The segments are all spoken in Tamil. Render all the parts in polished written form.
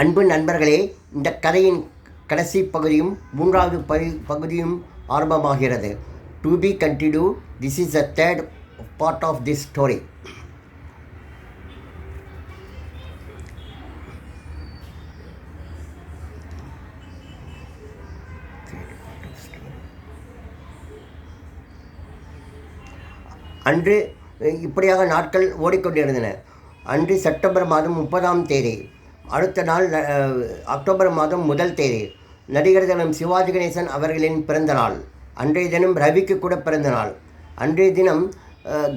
அன்பு நண்பர்களே, இந்த கதையின் கடைசி பகுதியும் மூன்றாவது பகுதியும் ஆரம்பமாகிறது. To be continue. This is the third part of this story. அன்று இப்படியாக நாட்கள் ஓடிக்கொண்டிருந்தன. அன்று செப்டம்பர் மாதம் 30ஆம் தேதி. அடுத்த நாள் அக்டோபர் மாதம் 1 தேதி நடிகர் தினம் சிவாஜி கணேசன் அவர்களின் பிறந்த நாள். அன்றைய தினம் ரவிக்கு கூட பிறந்த நாள். அன்றைய தினம்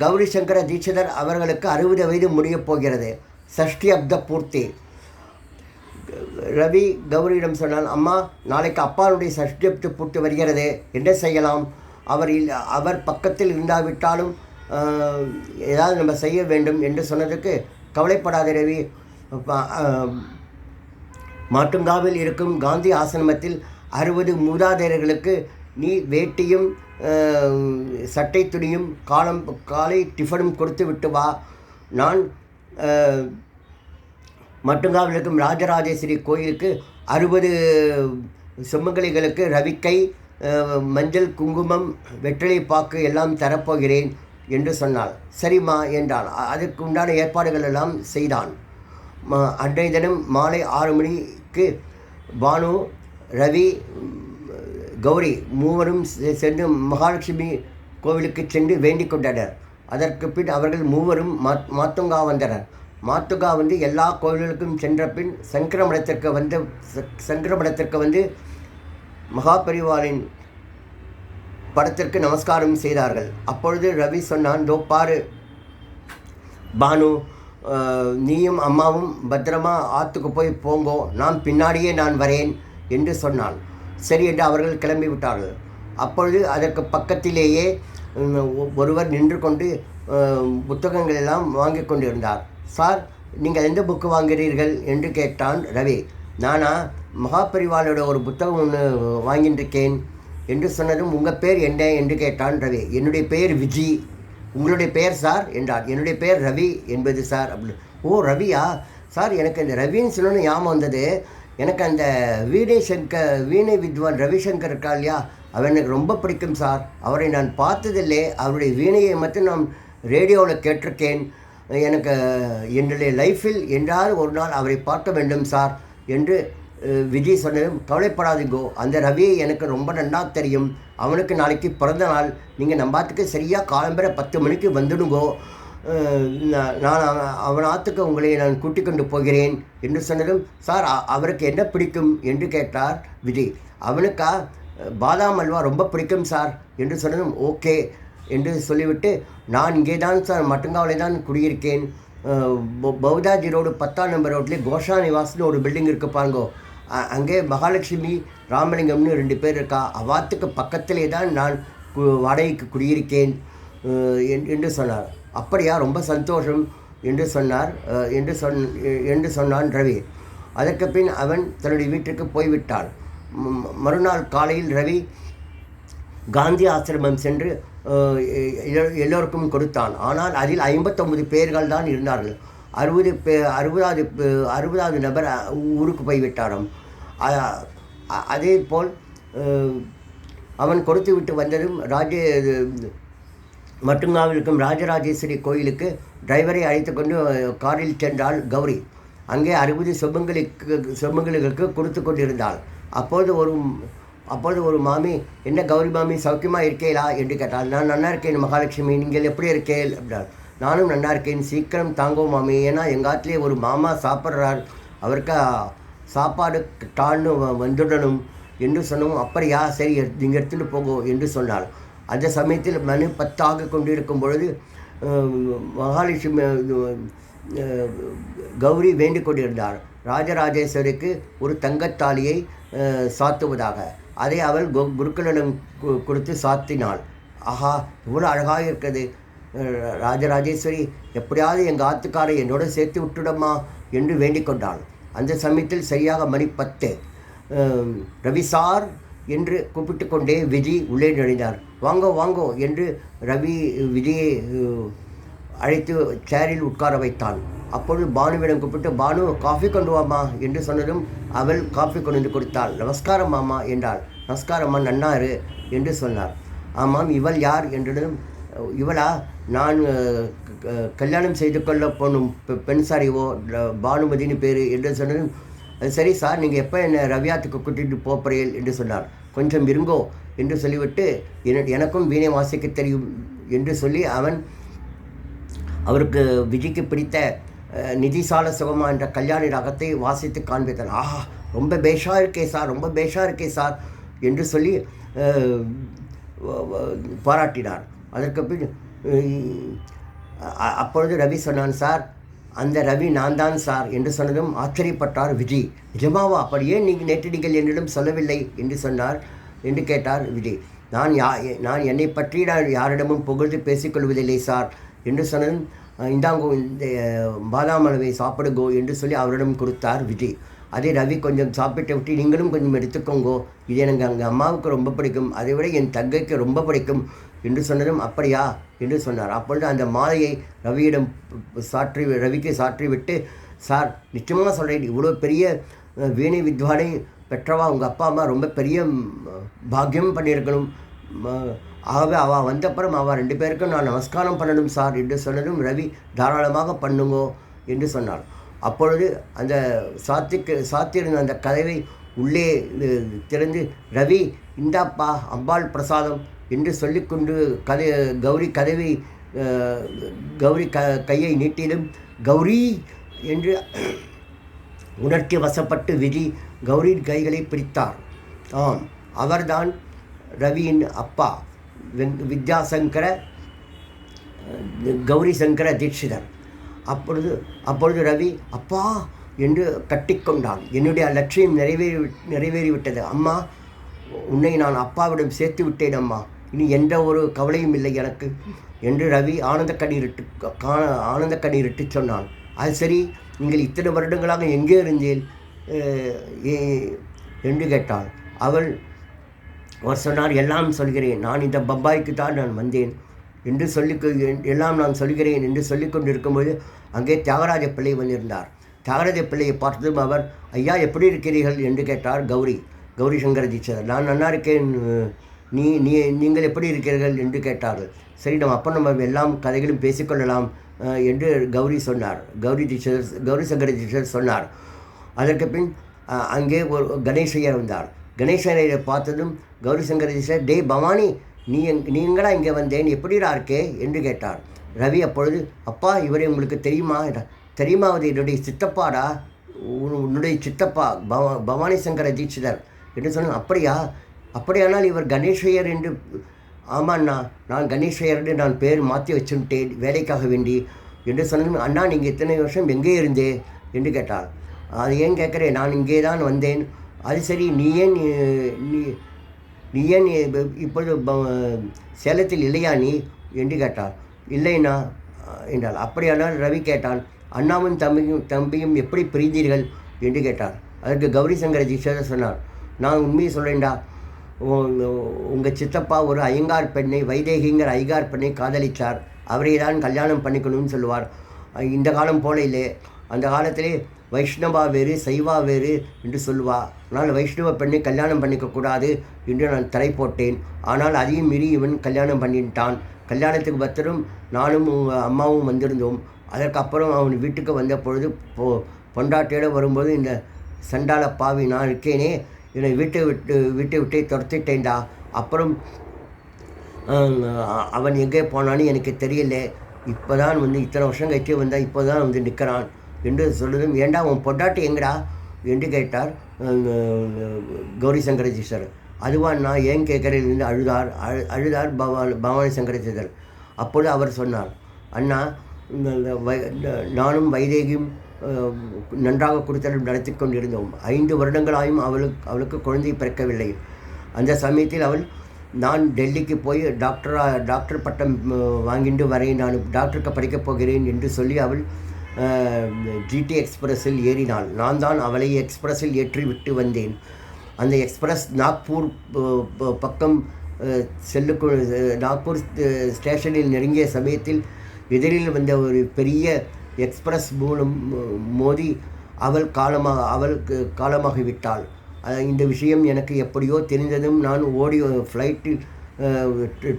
கௌரி சங்கர தீட்சிதர் அவர்களுக்கு 60 வயது முடியப் போகிறது. சஷ்டி அப்த பூர்த்தி. ரவி கௌரியிடம் சொன்னான், அம்மா, நாளைக்கு அப்பாவுடைய சஷ்டி அப்த பூர்த்தி வருகிறது, என்ன செய்யலாம்? அவர் பக்கத்தில் இருந்தாவிட்டாலும் ஏதாவது நம்ம செய்ய வேண்டும் என்று சொன்னதுக்கு, கவலைப்படாத ரவி, மாட்டுங்காவில் இருக்கும் காந்தி ஆசிரமத்தில் 60 மூதாதையர்களுக்கு நீ வேட்டியும் சட்டை துணியும் காலை டிஃபனும் கொடுத்து விட்டு வா. நான் மட்டுங்காவில் இருக்கும் ராஜராஜேஸ்வரி கோயிலுக்கு 60 சுமங்கலிகளுக்கு ரவிக்கை, மஞ்சள், குங்குமம், வெற்றிலை பாக்கு எல்லாம் தரப்போகிறேன் என்று சொன்னாள். சரிம்மா என்றான். அதுக்கு உண்டான ஏற்பாடுகள் எல்லாம் செய்தான். அன்றைய தினம் மாலை 6 மணிக்கு பானு, ரவி, கௌரி மூவரும் சென்று மகாலட்சுமி கோவிலுக்கு சென்று வேண்டிக் கொண்டனர். அதற்கு பின் அவர்கள் மூவரும் மாத்துங்கா வந்தனர். மாத்துங்கா வந்து எல்லா கோவில்களுக்கும் சென்ற பின் சங்கரமடத்திற்கு வந்து மகாபரிவாரின் படத்திற்கு நமஸ்காரம் செய்தார்கள். அப்பொழுது ரவி சொன்னான், தோ பாரு பானு, நீயும் அம்மாவும் பத்திரமா ஆற்றுக்கு போய் போங்கோ, நான் பின்னாடியே நான் வரேன் என்று சொன்னான். சரி என்று அவர்கள் கிளம்பி விட்டார்கள். அப்பொழுது அதற்கு பக்கத்திலேயே ஒருவர் நின்று கொண்டு புத்தகங்கள் எல்லாம் வாங்கி கொண்டிருந்தார். சார், நீங்கள் எந்த புக்கு வாங்குகிறீர்கள் என்று கேட்டான் ரவி. நானா, மகாபரிவாளோட ஒரு புத்தகம் ஒன்று வாங்கியிருக்கேன் என்று சொன்னதும், உங்கள் பேர் என்ன என்று கேட்டான் ரவி. என்னுடைய பெயர் விஜி. உங்களுடைய பெயர் சார் என்றார். என்னுடைய பெயர் ரவி என்பது சார் அப்படி. ஓ, ரவியா சார்? எனக்கு இந்த ரவின்னு சொன்னோன்னு ஞாபகம் வந்தது. எனக்கு அந்த வீணை வித்வான் ரவிசங்கர் இருக்கா இல்லையா, அவர் எனக்கு ரொம்ப பிடிக்கும் சார். அவரை நான் பார்த்ததில்லை. அவருடைய வீணையை மட்டும் நான் ரேடியோவில் கேட்டிருக்கேன். எனக்கு என்னுடைய லைஃப்பில் என்றாவது ஒரு நாள் அவரை பார்க்க வேண்டும் சார் என்று விஜய் சொன்னதும், கவலைப்படாதீங்கோ, அந்த ரவியை எனக்கு ரொம்ப நன்னா தெரியும். அவனுக்கு நாளைக்கு பிறந்த நாள். நீங்கள் நம்பாத்துக்கு சரியாக காலம்பரை 10 மணிக்கு வந்துடுங்கோ. நான் அவன் ஆற்றுக்கு உங்களை நான் கூட்டிக் கொண்டு போகிறேன் என்று சொன்னதும், சார், அவருக்கு என்ன பிடிக்கும் என்று கேட்டார் விஜய். அவனுக்கா பாதாம் அல்வா ரொம்ப பிடிக்கும் சார் என்று சொன்னதும், ஓகே என்று சொல்லிவிட்டு, நான் இங்கே தான் சார் மட்டுங்காவிலே தான் குடியிருக்கேன். பௌதாஜி ரோடு 10ஆம் நம்பர் ரோட்லேயே கோஷா நிவாஸ்னு ஒரு பில்டிங் இருக்குது பாருங்கோ. அங்கே மகாலட்சுமி, ராமலிங்கம்னு 2 பேர் இருக்கா. அவாத்துக்கு பக்கத்திலே தான் நான் வாடகைக்கு குடியிருக்கேன் என்று சொன்னார். அப்படியா, ரொம்ப சந்தோஷம் என்று சொன்னார் என்று சொன்னான் ரவி. அதற்கு பின் அவன் தன்னுடைய வீட்டுக்கு போய்விட்டான். மறுநாள் காலையில் ரவி காந்தி ஆசிரமம் சென்று எல்லோருக்கும் கொடுத்தான். ஆனால் அதில் 59 பேர்கள் தான் இருந்தார்கள். 60வது நபர் ஊருக்கு போய்விட்டாராம். அதே போல் அவன் கொடுத்து விட்டு வந்ததும் மட்டுங்காவில் இருக்கும் ராஜராஜேஸ்வரி கோயிலுக்கு டிரைவரை அழைத்து கொண்டு காரில் சென்றாள் கௌரி. அங்கே 60 சொம்பங்களுக்கு கொடுத்து கொண்டிருந்தாள். அப்பொழுது ஒரு மாமி, என்ன கௌரி மாமி, சௌக்கியமாக இருக்கேளா என்று கேட்டாள். நான் நல்லா இருக்கேன் மகாலட்சுமி, நீங்கள் எப்படி இருக்கேள் அப்படின்னாள். நானும் நல்லா இருக்கேன், சீக்கிரம் தாங்கோ மாமி, ஏன்னா எங்காத்திலே ஒரு மாமா சாப்பிட்றார், அவருக்கு சாப்பாடு டான்னு வந்துடணும் என்று சொன்னோம். அப்படியா, சரி நீங்கள் எடுத்துகிட்டு போகோ என்று சொன்னாள். அந்த சமயத்தில் மணி 10 ஆக கொண்டிருக்கும் பொழுது மகாலட்சுமி கௌரி வேண்டிக் கொண்டிருந்தாள் ராஜராஜேஸ்வரிக்கு ஒரு தங்கத்தாலியை சாத்துவதாக. அதை அவள் குருக்களிடம் கொடுத்து சாத்தினாள். ஆஹா, இவ்வளோ அழகாக இருக்கிறது ராஜராஜேஸ்வரி, எப்படியாவது எங்கள் ஆத்துக்காரை என்னோட சேர்த்து விட்டுடம்மா என்று வேண்டிக் கொண்டாள். அந்த சமயத்தில் சரியாக மணி 10. ரவி சார் என்று கூப்பிட்டு கொண்டே விஜய் உள்ளே நுழைந்தார். வாங்கோ வாங்கோ என்று ரவி விஜயை அழைத்து சேரில் உட்கார வைத்தான். அப்பொழுது பானுவிடம் கூப்பிட்டு, பானு காஃபி கொண்டு வாமா என்று சொன்னதும் அவள் காஃபி கொண்டு வந்து கொடுத்தாள். நமஸ்காரம் மாமா என்றாள். நமஸ்காரம்மா, நன்னாரு என்று சொன்னார். ஆமாம், இவள் யார் என்றதும், இவளா, நான் கல்யாணம் செய்து கொள்ள போனும் பெண் சாரிவோ, பானுமதினு பேர் என்று சொன்னதும், சரி சார், நீங்கள் எப்போ என்னை ரவியாத்துக்கு கூட்டிகிட்டு போகிறீர்கள் என்று சொன்னார். கொஞ்சம் இருங்கோ என்று சொல்லிவிட்டு, எனக்கும் வீணை வாசிக்க தெரியும் என்று சொல்லி அவருக்கு விஜய்க்கு பிடித்த நிதிசால சுகமா என்ற கல்யாணி ராகத்தை வாசித்து காண்பித்தான். ஆஹா, ரொம்ப பேஷா இருக்கே சார், ரொம்ப பேஷா இருக்கே சார் என்று சொல்லி பாராட்டினார். அதற்கு பின் அப்பொழுது ரவி சொன்னான், சார் அந்த ரவி நான் தான் சார் என்று சொன்னதும் ஆச்சரியப்பட்டார் விஜய். நிஜமாவா? அப்படியே நீங்கள் என்னிடம் சொல்லவில்லை என்று சொன்னார் என்று கேட்டார் விஜய். நான் என்னை பற்றி நான் யாரிடமும் புகழ்ந்து பேசிக்கொள்வதில்லை சார் என்று சொன்னதும், இந்தாங்கோ இந்த பாதாம் அளவை சாப்பிடுங்கோ என்று சொல்லி அவரிடம் கொடுத்தார் விஜய். அதே ரவி கொஞ்சம் சாப்பிட்டு விட்டு, நீங்களும் கொஞ்சம் எடுத்துக்கோங்கோ, இது எனக்கு எங்கள் அம்மாவுக்கு ரொம்ப பிடிக்கும், அதை விட என் தங்கைக்கு ரொம்ப பிடிக்கும் என்று சொன்னதும், அப்படியா என்று சொன்னார். அப்பொழுது அந்த மாலையை ரவிக்கு சாற்றி விட்டு, சார் நிச்சயமாக சொல்கிறேன், இவ்வளோ பெரிய வீணை வித்வானை பெற்றவா உங்கள் அப்பா அம்மா ரொம்ப பெரிய பாக்கியம் பண்ணியிருக்கணும். ஆகவே அவள் வந்தப்புறம் அவள் 2 பேருக்கும் நான் நமஸ்காரம் பண்ணணும் சார் என்று சொன்னதும், ரவி தாராளமாக பண்ணுங்கோ என்று சொன்னார். அப்பொழுது அந்த சாத்தியிருந்த அந்த கதவை உள்ளே திறந்து, ரவி இந்தாப்பா அம்பாள் பிரசாதம் என்று சொல்லிக்கொண்டு கௌரி கையை நீட்டிலும், கௌரி என்று உணர்ச்சி வசப்பட்டு விஜய் கௌரியின் கைகளை பிரித்தார். ஆம், அவர்தான் ரவியின் அப்பா, வித்யாசங்கர கௌரி சங்கர தீட்சிதர். அப்பொழுது ரவி அப்பா என்று கட்டிக்கொண்டான். என்னுடைய லட்சியம் நிறைவேறிவிட்டது அம்மா, உன்னை நான் அப்பாவிடம் சேர்த்து விட்டேன் அம்மா, இனி எந்த ஒரு கவலையும் இல்லை எனக்கு என்று ரவி ஆனந்த கண்ணீரிட்டு சொன்னான். அது சரி, நீங்கள் இத்தனை வருடங்களாக எங்கே இருந்தேன் என்று கேட்டாள். அவர் சொன்னார், எல்லாம் சொல்கிறேன், நான் இந்த பம்பாய்க்கு தான் நான் வந்தேன் என்று எல்லாம் நான் சொல்கிறேன் என்று சொல்லிக்கொண்டு இருக்கும்போது அங்கே தியாகராஜ பிள்ளை வந்திருந்தார். தியாகராஜ பிள்ளையை பார்த்ததும் அவர், ஐயா எப்படி இருக்கிறீர்கள் என்று கேட்டார் கௌரி சங்கர தீட்சிதர். நான் நல்லா இருக்கேன், நீங்கள் எப்படி இருக்கிறீர்கள் என்று கேட்டார்கள். சரி, நம்ம எல்லாம் கதைகளும் பேசிக்கொள்ளலாம் என்று கௌரி சங்கர தீட்சிதர் சொன்னார். அதற்கு பின் அங்கே ஒரு கணேசையர் வந்தார். கணேசனையை பார்த்ததும் கௌரி சங்கர தீட்சிதர், டே பவானி, நீங்களா இங்கே வந்தேன், எப்படிடா இருக்கே என்று கேட்டார். ரவி அப்பொழுது, அப்பா இவரை உங்களுக்கு தெரியுமா என்றார். தெரியுமாவது என்னுடைய சித்தப்பாடா, உன்னுடைய சித்தப்பா பவானி சங்கர தீட்சிதர் என்று சொன்னால், அப்படியானால் இவர் கணேசையர் என்று. ஆமாண்ணா, நான் கணேசையர் என்று நான் பேர் மாற்றி வச்சுட்டேன் வேலைக்காக வேண்டி என்று சொன்னதும், அண்ணா நீங்கள் இத்தனை வருஷம் எங்கே இருந்தே என்று கேட்டார். அது ஏன் கேட்குறேன், நான் இங்கே தான் வந்தேன். அது சரி, நீ ஏன் இப்பொழுது சேலத்தில் இல்லையா நீ என்று கேட்டார். இல்லைண்ணா என்றால். அப்படியானால் ரவி கேட்டான், அண்ணாவும் தம்பியும் எப்படி பிரிந்தீர்கள் என்று கேட்டார். அதற்கு கௌரி சங்கர தீட்சிதர் சொன்னார், நான் உண்மையை சொல்கிறேன்டா, உங்கள் சித்தப்பா ஒரு ஐயங்கார் பெண்ணை, வைதேகிங்கிற ஐயங்கார் பெண்ணை காதலித்தார், அவரை தான் கல்யாணம் பண்ணிக்கணும்னு சொல்லுவார். இந்த காலம் போல இல்லை, அந்த காலத்திலே வைஷ்ணவா வேறு சைவா வேறு என்று சொல்லுவா. ஆனால் வைஷ்ணவ பெண்ணை கல்யாணம் பண்ணிக்கக்கூடாது என்று நான் தடை போட்டேன். ஆனால் அதையும் மீறி இவன் கல்யாணம் பண்ணிட்டான். கல்யாணத்துக்கு பத்திரம் நானும் உங்கள் அம்மாவும் வந்திருந்தோம். அதற்கப்புறம் அவன் வீட்டுக்கு வந்த பொழுது பொண்டாட்டியோடு வரும்போது, இந்த சண்டால பாவி நான் இருக்கேனே, என்னை வீட்டை விட்டே துரத்திட்டேன்டா. அப்புறம் அவன் எங்கே போனான்னு எனக்கு தெரியல, இப்போ தான் இத்தனை வருஷம் கழிச்சு வந்தால் இப்போ தான் நிற்கிறான் என்று சொல்லுதும், ஏண்டா உன் பொண்டாட்டி எங்கடா என்று கேட்டார் கௌரி சங்கர தீட்சிதர். அதுவா, நான் ஏன் கேட்குறேன் என்று அழுதார் பவானி சங்கர தீட்சிதர். அப்போது அவர் சொன்னார், அண்ணா, நானும் வைதேகியும் நன்றாக குடித்தனம் நடத்தி கொண்டிருந்தோம். 5 வருடங்களாயும் அவளுக்கு குழந்தை பிறக்கவில்லை. அந்த சமயத்தில் நான் டெல்லிக்கு போய் டாக்டர் பட்டம் வாங்கிட்டு வரேன், நான் டாக்டருக்கு படிக்கப் போகிறேன் என்று சொல்லி அவள் ஜிடி எக்ஸ்பிரஸில் ஏறினாள். நான் தான் அவளை எக்ஸ்பிரஸில் ஏற்றி விட்டு வந்தேன். அந்த எக்ஸ்பிரஸ் நாக்பூர் பக்கம் நாக்பூர் ஸ்டேஷனில் நெருங்கிய சமயத்தில் எதிரில் வந்த ஒரு பெரிய எக்ஸ்பிரஸ் மூலம் மோதி அவளுக்கு காலமாகிவிட்டாள். இந்த விஷயம் எனக்கு எப்படியோ தெரிந்ததும் நான்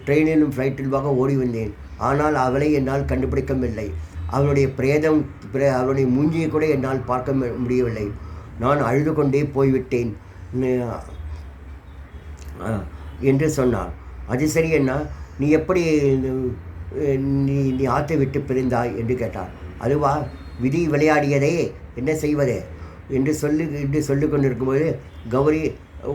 ட்ரெயினிலும் ஃப்ளைட்டிலுமாக ஓடி வந்தேன். ஆனால் அவளை என்னால் கண்டுபிடிக்கவில்லை. அவளுடைய அவளுடைய மூஞ்சியை கூட என்னால் பார்க்க முடியவில்லை. நான் அழுது கொண்டே போய்விட்டேன் என்று சொன்னார். அது சரி அண்ணா, நீ எப்படி நீ ஆற்றை விட்டு பிரிந்தாய் என்று கேட்டார். அதுவா, விதி விளையாடியதே, என்ன செய்வதே என்று சொல்லி கொண்டிருக்கும்போது கௌரி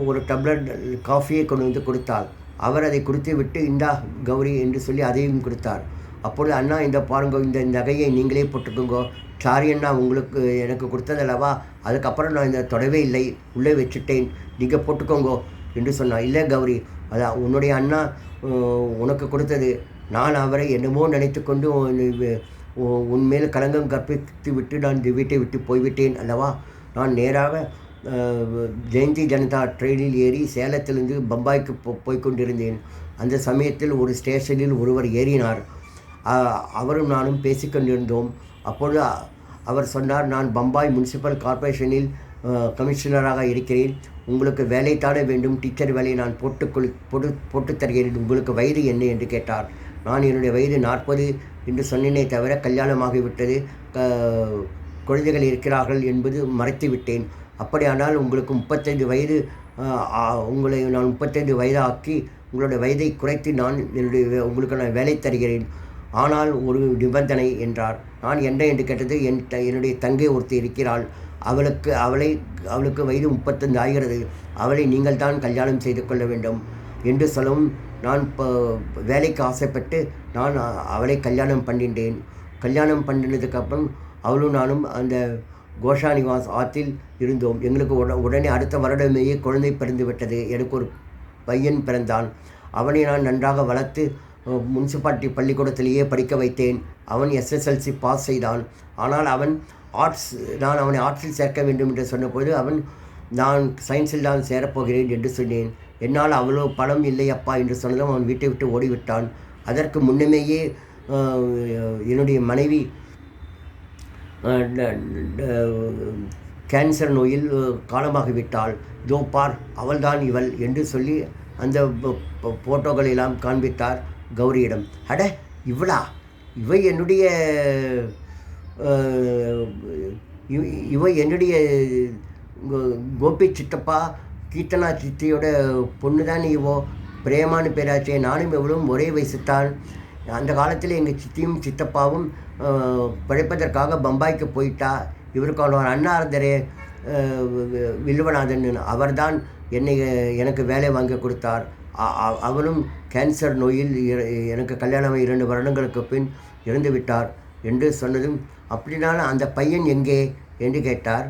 ஒரு டம்ளர் காஃபியை கொண்டு வந்து கொடுத்தாள். அவர் அதை கொடுத்து விட்டு, இந்தா கௌரி என்று சொல்லி அதையும் கொடுத்தார். அப்பொழுது, அண்ணா இந்த பாருங்க, இந்த நகையை நீங்களே போட்டுக்கோங்க. சாரி அண்ணா, எனக்கு கொடுத்ததல்லவா, அதுக்கப்புறம் நான் இந்த தொடவே இல்லை, உள்ளே வச்சுட்டேன், நீங்கள் போட்டுக்கோங்க என்று சொன்னார். இல்லை கௌரி, அதான் உன்னுடைய அண்ணா உனக்கு கொடுத்தது. நான் அவரை என்னமோ நினைத்து கொண்டு உன்மேல் களங்கம் கற்பித்து விட்டு நான் வீட்டை விட்டு போய்விட்டேன் அல்லவா. நான் நேராக ஜெயந்தி ஜனதா ட்ரெயினில் ஏறி சேலத்திலிருந்து பம்பாய்க்கு போய்கொண்டிருந்தேன். அந்த சமயத்தில் ஒரு ஸ்டேஷனில் ஒருவர் ஏறினார். அவரும் நானும் பேசிக்கொண்டிருந்தோம். அப்பொழுது அவர் சொன்னார், நான் பம்பாய் முனிசிபல் கார்ப்பரேஷனில் கமிஷனராக இருக்கிறேன். உங்களுக்கு வேலை தாட வேண்டும், டீச்சர் வேலையை நான் போட்டு தருகிறேன். உங்களுக்கு வயது என்ன என்று கேட்டார். நான் என்னுடைய வயது 40 என்று சொன்னேனே தவிர கல்யாணமாகிவிட்டது, குழந்தைகள் இருக்கிறார்கள் என்பது மறைத்து விட்டேன். அப்படியானால் உங்களுக்கு 35 வயது, உங்களை நான் 35 வயதாக்கி உங்களுடைய வயதை குறைத்து உங்களுக்கு நான் வேலை தருகிறேன். ஆனால் ஒரு நிபந்தனை என்றார். நான் என்ன என்று கேட்டது, என்னுடைய தங்கை ஒருத்தி இருக்கிறாள். அவளுக்கு வயது 35 ஆகிறது. அவளை நீங்கள் தான் கல்யாணம் செய்து கொள்ள வேண்டும் என்று சொல்லவும், நான் வேலைக்கு ஆசைப்பட்டு நான் அவளை கல்யாணம் பண்ணிட்டேன். கல்யாணம் பண்ணினதுக்கப்புறம் அவளும் நானும் அந்த கோஷா நிவாஸ் ஆற்றில் இருந்தோம். எங்களுக்கு உடனே அடுத்த வருடமேயே குழந்தை பிறந்து விட்டது. எனக்கு ஒரு பையன் பிறந்தான். அவனை நான் நன்றாக வளர்த்து முனிசிபாலிட்டி பள்ளிக்கூடத்திலேயே படிக்க வைத்தேன். அவன் SSLC பாஸ் செய்தான். ஆனால் நான் அவனை ஆர்ட்ஸில் சேர்க்க வேண்டும் என்று சொன்னபோது நான் சயின்ஸில் தான் சேரப்போகிறேன் என்று சொன்னேன். என்னால் அவ்வளோ பணம் இல்லை அப்பா என்று சொன்னதும் அவன் வீட்டை விட்டு ஓடிவிட்டான். அதற்கு முன்னமேயே என்னுடைய மனைவி கேன்சர் நோயில் காலமாகிவிட்டாள். இதோ பார், அவள்தான் இவள் என்று சொல்லி அந்த ஃபோட்டோகளெல்லாம் காண்பித்தார் கௌரியிடம். அட, இவளா? இவ என்னுடைய கோபி சித்தப்பா கீர்த்தனா சித்தியோட பொண்ணு தான் இவோ. பிரேமானு பேராச்சே. நானும் எவ்வளவும் ஒரே வயசுத்தான். அந்த காலத்தில் எங்கள் சித்தியும் சித்தப்பாவும் பிழைப்பதற்காக பம்பாய்க்கு போயிட்டா. இவருக்கான ஒரு அண்ணா இருந்தாரே, வில்வநாதன், அவர்தான் எனக்கு வேலை வாங்கி கொடுத்தார். அவரும் கேன்சர் நோயில் எனக்கு கல்யாணம் 2 வருடங்களுக்கு பின் இறந்து விட்டார் என்று சொன்னதும், அப்படினாலும் அந்த பையன் எங்கே என்று கேட்டான்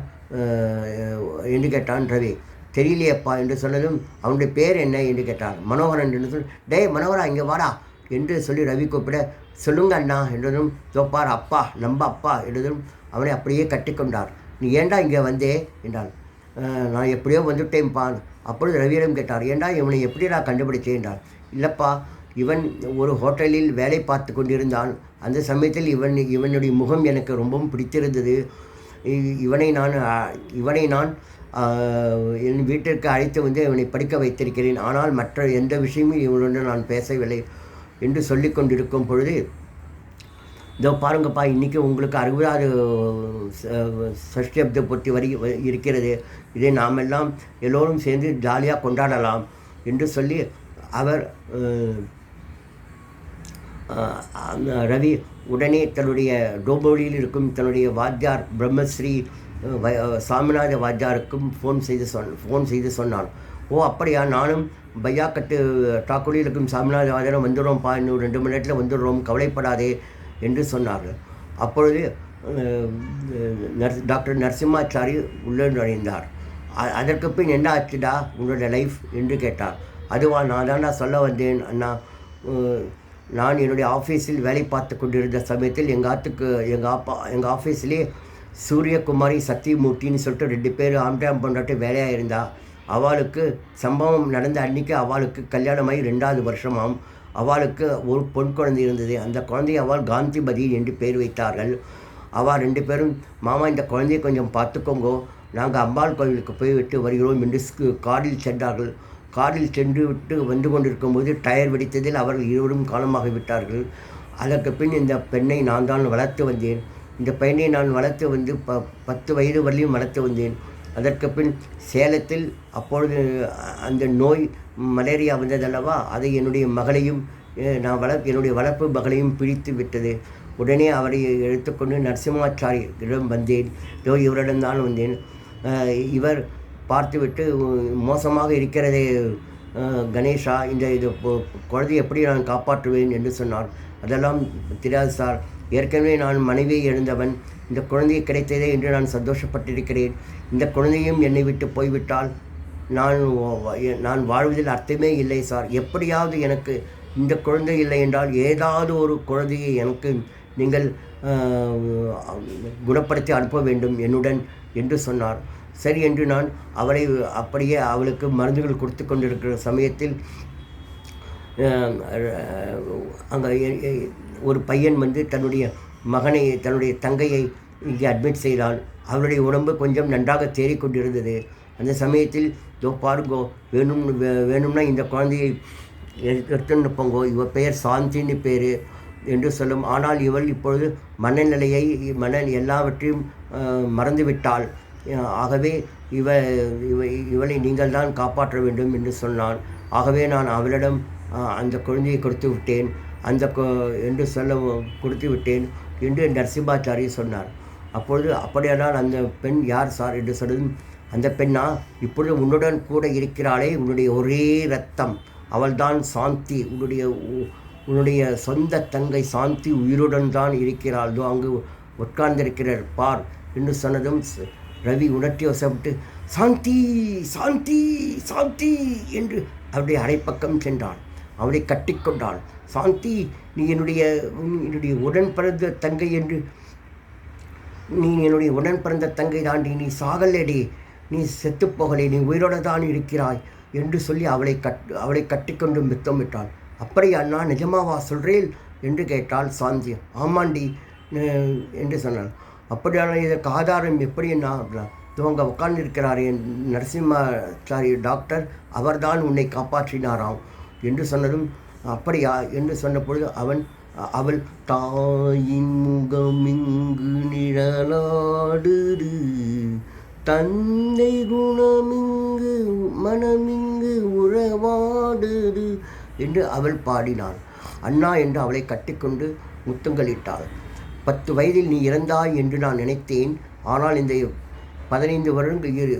ரவி. தெரியலையப்பா என்று சொன்னதும், அவனுடைய பேர் என்ன என்று கேட்டார். மனோகரன் என்று சொல்லி, டே மனோகரா, இங்கே வாடா என்று சொல்லி ரவி கூப்பிட, சொல்லுங்க அண்ணா என்றதும், தோப்பார் அப்பா, நம்ப அப்பா என்றதும் அவனை அப்படியே கட்டிக்கொண்டார். நீ ஏண்டா இங்கே வந்தே என்றான். நான் எப்படியோ வந்துட்டேன்ப்பா. அப்பொழுது ரவியிடம் கேட்டார், ஏண்டா இவனை எப்படி நான் கண்டுபிடிச்சேன் என்றார். இல்லைப்பா, இவன் ஒரு ஹோட்டலில் வேலை பார்த்து கொண்டிருந்தான். அந்த சமயத்தில் இவனுடைய முகம் எனக்கு ரொம்பவும் பிடித்திருந்தது. இவனை நான் என் வீட்டிற்கு அழைத்து வந்து இவனை படிக்க வைத்திருக்கிறேன். ஆனால் மற்ற எந்த விஷயமும் இவனுடன் நான் பேசவில்லை என்று சொல்லி கொண்டிருக்கும் பொழுது, இதோ பாருங்கப்பா, இன்றைக்கி உங்களுக்கு 60வது சஷ்டியப்த பூர்த்தி இருக்கிறது. இதை நாம் எல்லோரும் சேர்ந்து ஜாலியாக கொண்டாடலாம் என்று சொல்லி அவர் ரவி உடனே தன்னுடைய டோபோலியில் இருக்கும் தன்னுடைய வாத்தியார் பிரம்மஸ்ரீ சாமிநாத வாத்தியாருக்கும் ஃபோன் செய்து சொன்னான். ஓ அப்படியா, நானும் பையாக்கட்டு டாக்குடியில் இருக்கும் சாமிநாத வாத்தியாரும் வந்துடுறோம்ப்பா, இன்னும் 2 மணி நேரத்தில் வந்துடுறோம், கவலைப்படாதே என்று சொன்னார்கள். அப்பொழுது டாக்டர் நரசிம்மாச்சாரி உள்ளே நுழைந்தார். அதற்கு பின் என்ன ஆச்சுடா உங்களோட லைஃப் என்று கேட்டார். அதுவா, நான் தான்டா சொல்ல வந்தேன் அண்ணா. நான் என்னுடைய ஆஃபீஸில் வேலை பார்த்து கொண்டிருந்த சமயத்தில் எங்கள் ஆஃபீஸ்லேயே சூரியகுமாரி சத்தியமூர்த்தின்னு சொல்லிட்டு 2 பேர் ஆம்டாம் பொண்டாட்டி வேலையாக இருந்தா. அவளுக்கு சம்பவம் நடந்த அன்றைக்கி அவளுக்கு கல்யாணமாகி 2வது வருஷமாம். அவளுக்கு ஒரு பொன் குழந்தை இருந்தது. அந்த குழந்தையை அவள் காந்திமதி என்று பெயர் வைத்தார்கள். அவள் 2 பேரும், மாமா இந்த குழந்தையை கொஞ்சம் பார்த்துக்கோங்கோ, நாங்கள் அம்பாள் கோவிலுக்கு போய் விட்டு வருகிறோம் என்று காரில் சென்றார்கள். காரில் சென்று விட்டு வந்து கொண்டிருக்கும்போது டயர் வெடித்ததில் அவர்கள் இருவரும் காலமாகி விட்டார்கள். அதற்கு பின் இந்த பெண்ணை நான் தான் வளர்த்து வந்தேன். இந்த பையனை நான் வளர்த்து வந்து 10 வயது வரலையும் வளர்த்து வந்தேன். அதற்கு பின் சேலத்தில் அப்பொழுது அந்த நோய் மலேரியா வந்ததல்லவா, அதை என்னுடைய மகளையும் என்னுடைய வளர்ப்பு மகளையும் பிடித்து விட்டது. உடனே அவரை எடுத்துக்கொண்டு நரசிம்மாச்சாரியிடம் வந்தேன். இவரிடம்தான் வந்தேன். இவர் பார்த்துவிட்டு, மோசமாக இருக்கிறதே கணேஷா, இது குழந்தையை எப்படி நான் காப்பாற்றுவேன் என்று சொன்னார். அதெல்லாம் தெரியாது சார், ஏற்கனவே நான் மனைவியை எழுந்தவன், இந்த குழந்தையை கிடைத்ததே என்று நான் சந்தோஷப்பட்டிருக்கிறேன். இந்த குழந்தையும் என்னை விட்டு போய்விட்டால் நான் வாழ்வதில் அர்த்தமே இல்லை சார். எப்படியாவது எனக்கு இந்த குழந்தை இல்லை என்றால் ஏதாவது ஒரு குழந்தையை எனக்கு நீங்கள் குணப்படுத்தி அனுப்ப வேண்டும் என்னுடன் என்று சொன்னார். சரி என்று நான் அவளை அப்படியே அவளுக்கு மருந்துகள் கொடுத்து கொண்டிருக்கிற சமயத்தில் அங்கே ஒரு பையன் வந்து தன்னுடைய தங்கையை இங்கே அட்மிட் செய்தான். அவளுடைய உடம்பு கொஞ்சம் நன்றாக தேறிக்கொண்டிருந்தது. அந்த சமயத்தில் பாருங்கோ, வேணும்னா இந்த குழந்தையை எடுத்துன்னு போங்கோ, இவள் பெயர் சாந்தின்னு பேர் என்று சொல்லும். ஆனால் இவள் இப்பொழுது எல்லாவற்றையும் மறந்துவிட்டாள். ஆகவே இவளை நீங்கள் தான் காப்பாற்ற வேண்டும் என்று சொன்னான். ஆகவே நான் அவளிடம் அந்த குழந்தையை கொடுத்து விட்டேன் என்று கொடுத்து விட்டேன் என்று நரசிம்மாச்சாரி சொன்னார். அப்பொழுது அப்படியானால் அந்த பெண் யார் சார் என்று சொன்னதும், அந்த பெண்ணா இப்பொழுது உன்னுடன் கூட இருக்கிறாளே, உன்னுடைய ஒரே ரத்தம், அவள்தான் சாந்தி, உன்னுடைய சொந்த தங்கை சாந்தி உயிருடன் தான் இருக்கிறாள், அங்கு உட்கார்ந்திருக்கிறார் பார் என்று சொன்னதும் ரவி உணர்ச்சி வசப்பட்டு சாந்தி சாந்தி சாந்தி என்று அவருடைய அரைப்பக்கம் சென்றாள். அவளை கட்டிக்கொண்டாள். சாந்தி, நீ என்னுடைய உடன் பிறந்த தங்கை என்று, நீ என்னுடைய உடன் பிறந்த தங்கை தாண்டி, நீ சாகலேடி, நீ செத்துப்போகலை, நீ உயிரோடு தான் இருக்கிறாய் என்று சொல்லி அவளை கட்டிக்கொண்டு முத்தமிட்டாள். அப்படி அண்ணா, நிஜமாவா சொல்கிறேன் என்று கேட்டாள் சாந்தி. ஆமாண்டி என்று சொன்னாள். அப்படியான இதற்கு ஆதாரம் எப்படி என்ன? இவங்க உட்கார்ந்திருக்கிறார் என் நரசிம்மாச்சாரி டாக்டர், அவர்தான் உன்னை காப்பாற்றினாராம் என்று சொன்னதும், அப்படியா என்று சொன்ன பொழுது அவள் தாயின் முகமிங்கு நிழலாடுது, தந்தை குணமிங்கு மனமிங்கு உறவாடுது என்று அவள் பாடினாள். அண்ணா என்று அவளை கட்டிக்கொண்டு முத்தங்களிட்டாள். 10 வயதில் நீ இறந்தாய் என்று நான் நினைத்தேன். ஆனால் இந்த 15 வருடங்கள்,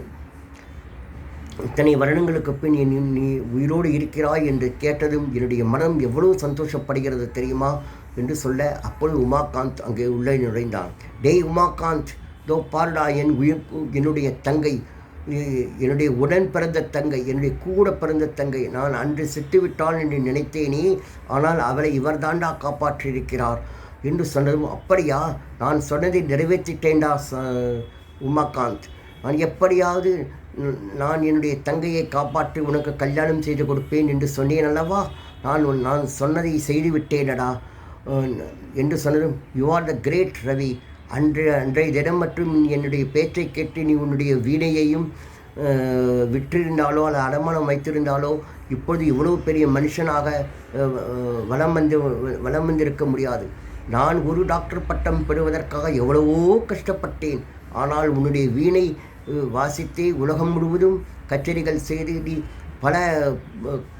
இத்தனை வருடங்களுக்கு பின் நீ உயிரோடு இருக்கிறாய் என்று கேட்டதும் என்னுடைய மனம் எவ்வளவு சந்தோஷப்படுகிறது தெரியுமா என்று சொல்ல, அப்பொழுது உமாகாந்த் அங்கே உள்ளே நுழைந்தான். டேய் உமாகாந்த், பாருடா, என்னுடைய தங்கை, என்னுடைய உடன் பிறந்த தங்கை, என்னுடைய கூட பிறந்த தங்கை, நான் அன்று செத்துவிட்டாள் என்று நினைத்தேனே, ஆனால் அவளை இவர்தாண்டா காப்பாற்றியிருக்கிறார் என்று சொன்னதும், அப்படியா, நான் சொன்னதை நிறைவேற்றிட்டேன்டா உமாகாந்த், நான் எப்படியாவது நான் என்னுடைய தங்கையை காப்பாற்றி உனக்கு கல்யாணம் செய்து கொடுப்பேன் என்று சொன்னேன் அல்லவா, நான் சொன்னதை செய்துவிட்டேனடா என்று சொன்னதும், you are the great Ravi. அன்றைய தினம் மற்றும் என்னுடைய பேச்சை கேட்டு நீ உன்னுடைய வீணையையும் விற்றிருந்தாலோ அல்லது அடமானம் வைத்திருந்தாலோ இப்பொழுது இவ்வளவு பெரிய மனுஷனாக வலம் வந்திருக்க முடியாது. நான் ஒரு டாக்டர் பட்டம் பெறுவதற்காக எவ்வளவோ கஷ்டப்பட்டேன். ஆனால் உன்னுடைய வீணை வாசித்தே உலகம் முழுவதும் கச்சேரிகள் செய்து பல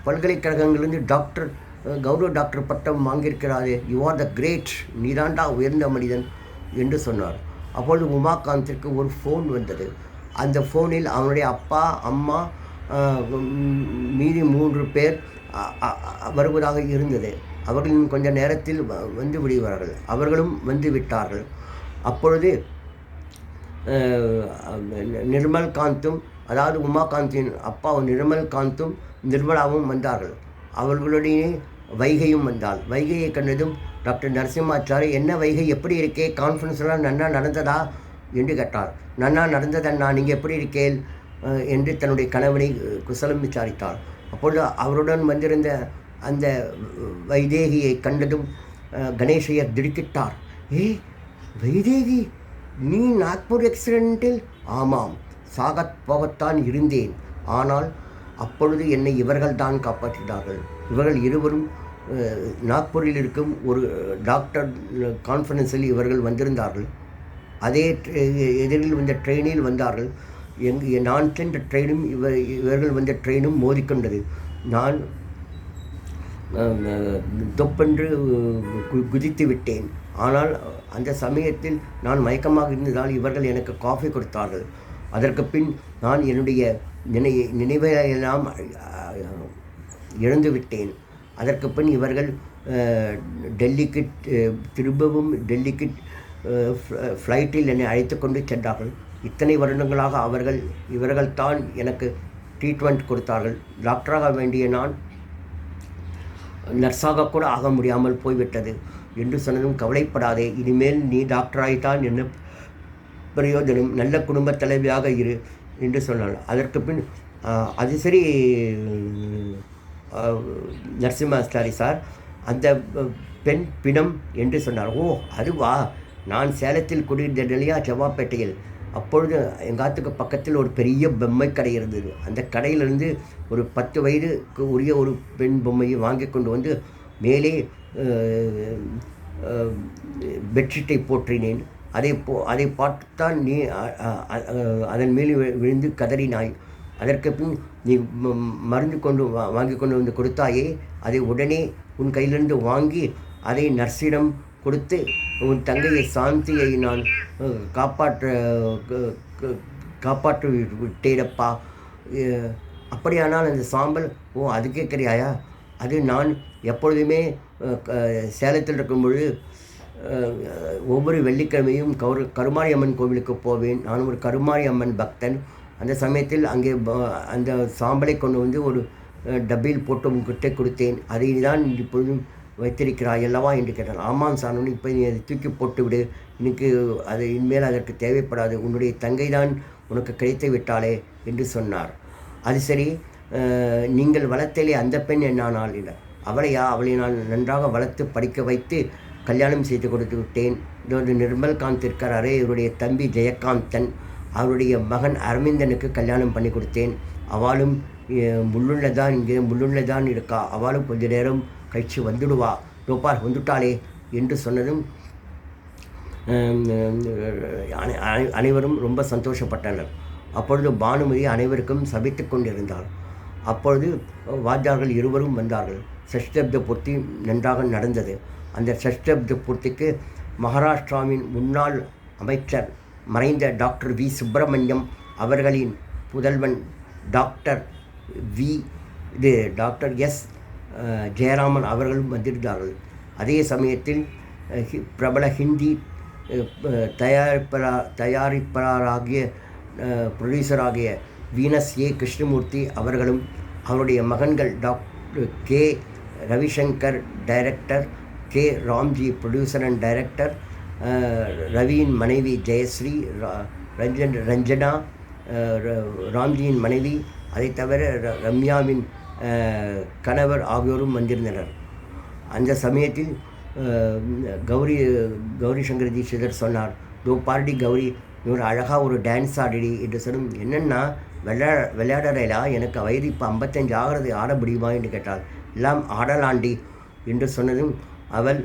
பல்கலைக்கழகங்களிலிருந்து கௌரவ டாக்டர் பட்டம் வாங்கியிருக்கிறாரே. யூ ஆர் த கிரேட், நீதாண்டா உயர்ந்த மனிதன் என்று சொன்னார். அப்பொழுது உமாகாந்திற்கு ஒரு ஃபோன் வந்தது. அந்த ஃபோனில் அவனுடைய அப்பா, அம்மா, மீதி 3 பேர் வருவதாக இருந்தது. அவர்களின் கொஞ்ச நேரத்தில் வந்து விடுவார்கள். அவர்களும் வந்து விட்டார்கள். அப்பொழுது நிர்மல்காந்தும், அதாவது உமாகாந்தின் அப்பா நிர்மல்காந்தும் நிர்மலாவும் வந்தார்கள். அவர்களுடைய வைகையும் வந்தாள். வைகையை கண்டதும் டாக்டர் நரசிம்மாச்சாரி, என்ன வைகை, எப்படி இருக்கே, கான்ஃபரன்ஸ்லாம் நன்னா நடந்ததா என்று கேட்டார். நன்னா நடந்ததண்ணா, நீங்கள் எப்படி இருக்கேன் என்று தன்னுடைய கணவனை குசலம் விசாரித்தார். அப்பொழுது அவருடன் வந்திருந்த அந்த வைதேகியை கண்டதும் கணேசையர் திடுக்கிட்டார். வைதேகி, நீ நாக்பூர் ஆக்சிடென்ட்டில்? ஆமாம், சாகத் போகத்தான் இருந்தேன். ஆனால் அப்பொழுது என்னை இவர்கள் தான் காப்பாற்றினார்கள். இவர்கள் இருவரும் நாக்பூரில் இருக்கும் ஒரு டாக்டர் கான்ஃபரன்ஸில் இவர்கள் வந்திருந்தார்கள். அதே எதிரில் வந்த ட்ரெயினில் வந்தார்கள். நான் சென்ற ட்ரெயினும் இவர்கள் வந்த ட்ரெயினும் மோதிக்கொண்டது. நான் தொப்பென்று குதித்து விட்டேன். ஆனால் அந்த சமயத்தில் நான் மயக்கமாக இருந்ததால் இவர்கள் எனக்கு காஃபி கொடுத்தார்கள். அதற்கு பின் நான் என்னுடைய நினைவையெல்லாம் இழந்து விட்டேன். அதற்கு பின் இவர்கள் டெல்லிக்கு திரும்பவும் டெல்லிக்கு ஃப்ளைட்டில் என்னை அழைத்து கொண்டு சென்றார்கள். இத்தனை வருடங்களாக இவர்கள் தான் எனக்கு ட்ரீட்மெண்ட் கொடுத்தார்கள். டாக்டராக வேண்டிய நான் நர்ஸாக கூட ஆக முடியாமல் போய்விட்டது என்று சொன்னதும், கவலைப்படாதே, இனிமேல் நீ டாக்டராகித்தான் என்ன பிரயோஜனம், நல்ல குடும்ப தலைவியாக இரு என்று சொன்னாள். அதற்கு பின் அது சரி நரசிம்மாச்சாரி சார், அந்த பெண் பிணம் என்று சொன்னார். ஓ அதுவா, நான் சேலத்தில் குடியிருந்தேன் இல்லையா, செவ்வாப்பேட்டையில். அப்பொழுது எங்காத்துக்கு பக்கத்தில் ஒரு பெரிய பொம்மை கடை இருந்தது. அந்த கடையிலிருந்து ஒரு 10 வயதுக்கு உரிய ஒரு பெண் பொம்மையை வாங்கி கொண்டு வந்து மேலே பெட்ஷீட்டை போற்றினேன். அதை பார்த்துத்தான் நீ அதன் மேலே விழுந்து கதறினாய். அதற்கு பின் நீ மருந்து வாங்கி கொண்டு வந்து கொடுத்தாயே, அதை உடனே உன் கையிலிருந்து வாங்கி அதை நர்ஸிடம் கொடுத்து உன் தங்கையை சாந்தியை நான் காப்பாற்ற விட்டேடப்பா. அப்படியானால் அந்த சாம்பல், ஓ அது கேட்குறியாயா? அது நான் எப்பொழுதுமே சேலத்தில் இருக்கும்பொழுது ஒவ்வொரு வெள்ளிக்கிழமையும் கருமாரி அம்மன் கோவிலுக்கு போவேன். நான் ஒரு கருமாரி அம்மன் பக்தன். அந்த சமயத்தில் அங்கே அந்த சாம்பலை கொண்டு வந்து ஒரு டப்பில் போட்டு உங்ககிட்ட கொடுத்தேன். அதை தான் இப்பொழுதும் வைத்திருக்கிறாய் அல்லவா என்று கேட்டான். ஆமாம் சார், இப்போ நீ அதை தூக்கி போட்டு விடு, எனக்கு அது இனிமேல் அதற்கு தேவைப்படாது, உன்னுடைய தங்கை தான் உனக்கு கிடைத்து விட்டாளே என்று சொன்னார். அது சரி, நீங்கள் வளர்த்தலே அந்த பெண் என்னானால் இல்லை, அவளை நான் நன்றாக வளர்த்து படிக்க வைத்து கல்யாணம் செய்து கொடுத்து விட்டேன். இதோடு நிர்மல்காந்த் இருக்கிறாரே, இவருடைய தம்பி ஜெயகாந்தன், அவருடைய மகன் அரவிந்தனுக்கு கல்யாணம் பண்ணி கொடுத்தேன். அவளும் முள்ளுள்ள தான் இருக்கா, அவளும் கொஞ்ச நேரம் கழிச்சு வந்துடுவா, டோப்பார் வந்துட்டாளே என்று சொன்னதும் அனைவரும் ரொம்ப சந்தோஷப்பட்டனர். அப்பொழுது பானுமதி அனைவருக்கும் சபித்து கொண்டிருந்தாள். அப்பொழுது வாத்தியார்கள் இருவரும் வந்தார்கள். சஷ்டப்த பூர்த்தி நன்றாக நடந்தது. அந்த சஷ்டப்த பூர்த்திக்கு மகாராஷ்டிராவின் முன்னாள் அமைச்சர் மறைந்த டாக்டர் வி சுப்பிரமணியம் அவர்களின் புதல்வன் டாக்டர் எஸ் ஜெயராமன் அவர்களும் வந்திருந்தார்கள். அதே சமயத்தில் பிரபல ஹிந்தி தயாரிப்பாளராகிய ப்ரொடியூசராகிய வீனஸ் ஏ கிருஷ்ணமூர்த்தி அவர்களும், அவருடைய மகன்கள் doctor K Ravishankar director, K Ramji producer and director, ரவியின் மனைவி ஜெயஸ்ரீ, ரஞ்சனா ராம்ஜியின் மனைவி, அதை தவிர ரம்யாவின் கணவர் ஆகியோரும் வந்திருந்தனர். அந்த சமயத்தில் கௌரி சங்கர் தீட்சிதர் சொன்னார், தோ பார்டி கௌரி, இவர் அழகாக ஒரு டான்ஸ் ஆடிடி என்று சொல்லும். என்னென்னா விளையாடுறா, எனக்கு வயது இப்போ 55 ஆகிறது, ஆட முடியுமா என்று கேட்டாள். எல்லாம் ஆடலாண்டி என்று சொன்னதும் அவள்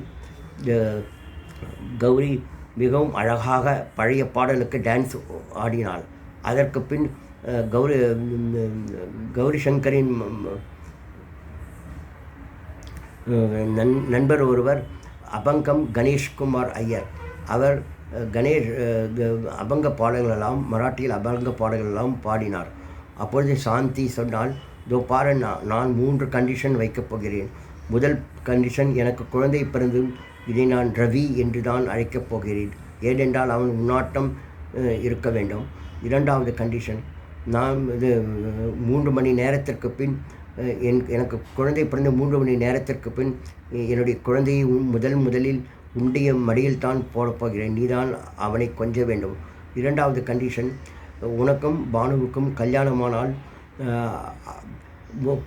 கௌரி மிகவும் அழகாக பழைய பாடலுக்கு டான்ஸ் ஆடினாள். அதற்கு பின் கௌரி சங்கரின் நண்பர் ஒருவர் அபங்கம் கணேஷ்குமார் ஐயர், அவர் அபங்க பாடல்களெல்லாம் மராட்டியில் அபங்க பாடல்களெல்லாம் பாடினார். அப்பொழுது சாந்தி சொன்னால், இதோ பாரு, நான் 3 கண்டிஷன் வைக்கப் போகிறேன். முதல் கண்டிஷன், எனக்கு குழந்தை பிறந்தும் இதை நான் ரவி என்று தான் அழைக்கப் போகிறேன், ஏனென்றால் அவன் உன்னாட்டம் இருக்க வேண்டும். இரண்டாவது கண்டிஷன், நான் 3 மணி நேரத்திற்கு பின் எனக்கு குழந்தை பிறந்த 3 மணி நேரத்திற்கு பின் என்னுடைய குழந்தையை முதலில் உன்னுடைய மடியில் தான் போடப்போகிறேன், நீ தான் அவனை கொஞ்ச வேண்டும். இரண்டாவது கண்டிஷன், உனக்கும் பானுவுக்கும் கல்யாணமானால்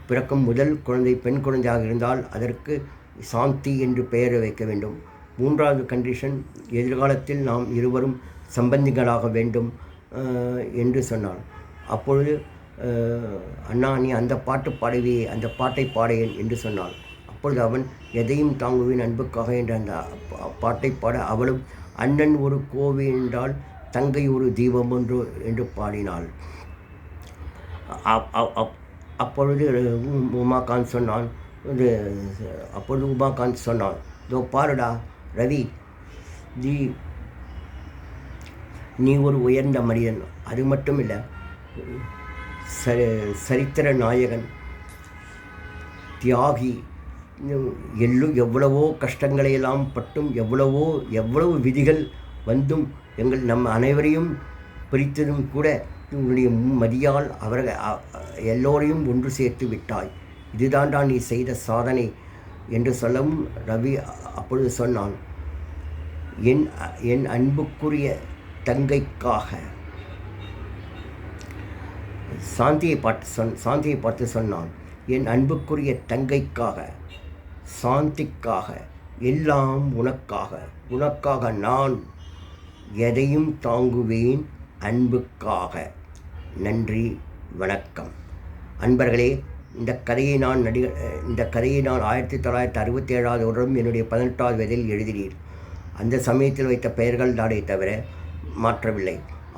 பிறக்கும் முதல் குழந்தை பெண் குழந்தையாக இருந்தால் அதற்கு சாந்தி என்று பெயர் வைக்க வேண்டும். 3வது கண்டிஷன், எதிர்காலத்தில் நாம் இருவரும் சம்பந்திகளாக வேண்டும் என்று சொன்னாள். அப்பொழுது அண்ணா, நீ அந்த பாட்டு பாடுவியே, அந்த பாட்டை பாடேன் என்று சொன்னாள். அப்பொழுது அவன் எதையும் தாங்குவேன் அன்புக்காக என்ற அந்த பாட்டை பாட அவளும் அண்ணன் ஒரு கோவி என்றால் தங்கை ஒரு தீபம் ஒன்று என்று பாடினாள். அப்பொழுது உமாகாந்த் சொன்னான் இதோ பாருடா ரவி, நீ ஒரு உயர்ந்த மனிதன். அது மட்டும் இல்லை, சரித்திர நாயகன், தியாகி. எவ்வளவோ கஷ்டங்களையெல்லாம் பட்டும் எவ்வளவு விதிகள் வந்தும் நம்ம அனைவரையும் பிரித்ததும் கூட உன்னுடைய மதியால் எல்லோரையும் ஒன்று சேர்த்து விட்டாய். இதுதான்டா நீ செய்த சாதனை என்று சொல்லவும் ரவி அப்பொழுது சொன்னான், என் அன்புக்குரிய தங்கைக்காக சாந்தியை பார்த்து சொன்னான், என் அன்புக்குரிய தங்கைக்காக, சாந்திக்காக, எல்லாம் உனக்காக நான் எதையும் தாங்குவேன் அன்புக்காக. நன்றி, வணக்கம். அன்பர்களே, இந்த கதையை நான் 1967 வருடம் என்னுடைய 18வது வயதில் எழுதினேன். அந்த சமயத்தில் வைத்த பெயர்கள் தானே தவிர மாற்றவில்லை.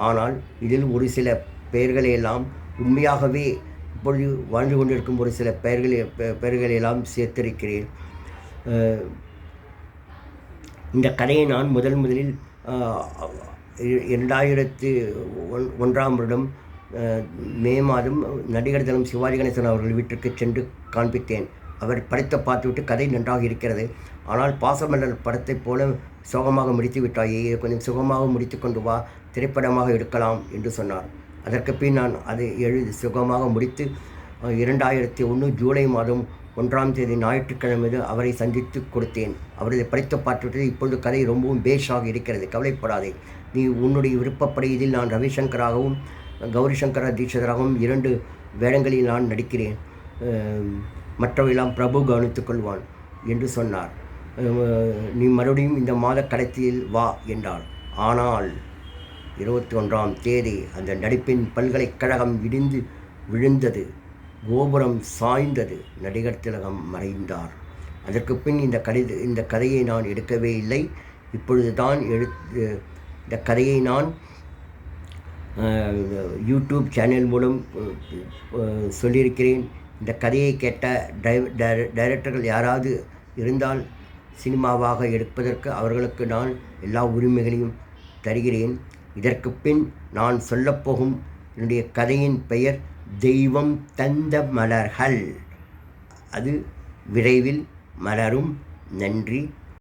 ஆனால் இதில் ஒரு சில பெயர்களையெல்லாம் உண்மையாகவே இப்பொழுது வாழ்ந்து கொண்டிருக்கும் ஒரு சில பெயர்களையெல்லாம் சேர்த்திருக்கிறேன். இந்த கதையை நான் முதலில் 2001ஆம் வருடம் மே மாதம் நடிகர் தினம் சிவாஜி கணேசன் அவர்கள் வீட்டிற்கு சென்று காண்பித்தேன். அவர் படத்தை பார்த்துவிட்டு கதை நன்றாக இருக்கிறது, ஆனால் பாசமலர் படத்தைப் போல சோகமாக முடித்து விட்டாயே, கொஞ்சம் சுகமாக முடித்து கொண்டு வா, திரைப்படமாக எடுக்கலாம் என்று சொன்னார். அதற்கு பின் நான் அதை சுகமாக முடித்து 2001 ஜூலை மாதம் 1ஆம் தேதி ஞாயிற்றுக்கிழமை அவரை சந்தித்து கொடுத்தேன். அவரது படத்தை பார்த்துவிட்டு இப்பொழுது கதை ரொம்பவும் பேஷாக இருக்கிறது, கவலைப்படாதே, நீ உன்னுடைய விருப்பப்படி இதில் நான் ரவிசங்கராகவும் கௌரி சங்கர தீட்சிதராகவும் 2 வேடங்களில் நான் நடிக்கிறேன், மற்றவையெல்லாம் பிரபு கவனித்துக் கொள்வான் என்று சொன்னார். நீ மறுபடியும் இந்த மாத கடைசியில் வா என்றார். ஆனால் 21ஆம் தேதி அந்த நடிப்பின் பல்கலைக்கழகம் இடிந்து விழுந்தது, கோபுரம் சாய்ந்தது, நடிகர் திலகம் மறைந்தார். அதற்கு பின் இந்த கதையை நான் எடுக்கவே இல்லை. இப்பொழுது தான் இந்த கதையை நான் யூடியூப் சேனல் மூலம் சொல்லியிருக்கிறேன். இந்த கதையை கேட்ட டைரக்டர்கள் யாராவது இருந்தால் சினிமாவாக எடுப்பதற்கு அவர்களுக்கு நான் எல்லா உரிமைகளையும் தருகிறேன். இதற்கு பின் நான் சொல்லப்போகும் என்னுடைய கதையின் பெயர் தெய்வம் தந்த மலர்கள். அது விரைவில் மலரும். நன்றி,